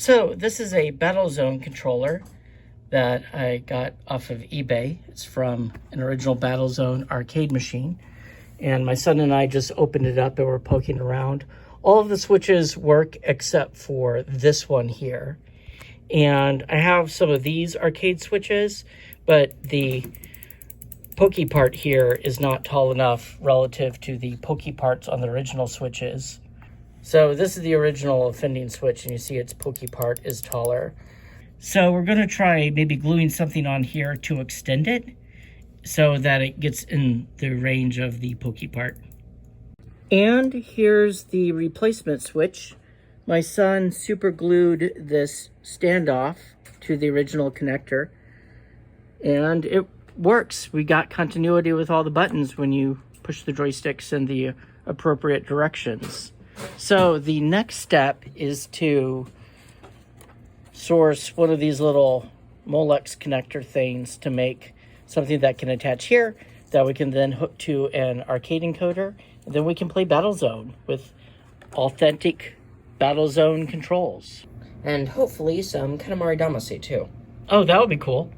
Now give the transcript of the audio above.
So this is a Battlezone controller that I got off of eBay. It's from an original Battlezone arcade machine. And my son and I just opened it up and we're poking around. All of the switches work except for this one here. And I have some of these arcade switches, but the pokey part here is not tall enough relative to the pokey parts on the original switches. So this is the original offending switch, and you see its pokey part is taller. So we're going to try maybe gluing something on here to extend it so that it gets in the range of the pokey part. And here's the replacement switch. My son super glued this standoff to the original connector, and it works. We got continuity with all the buttons when you push the joysticks in the appropriate directions. So the next step is to source one of these little molex connector things to make something that can attach here that we can then hook to an arcade encoder, and then we can play Battlezone with authentic Battlezone controls. And hopefully some Katamari Damacy too. Oh, that would be cool.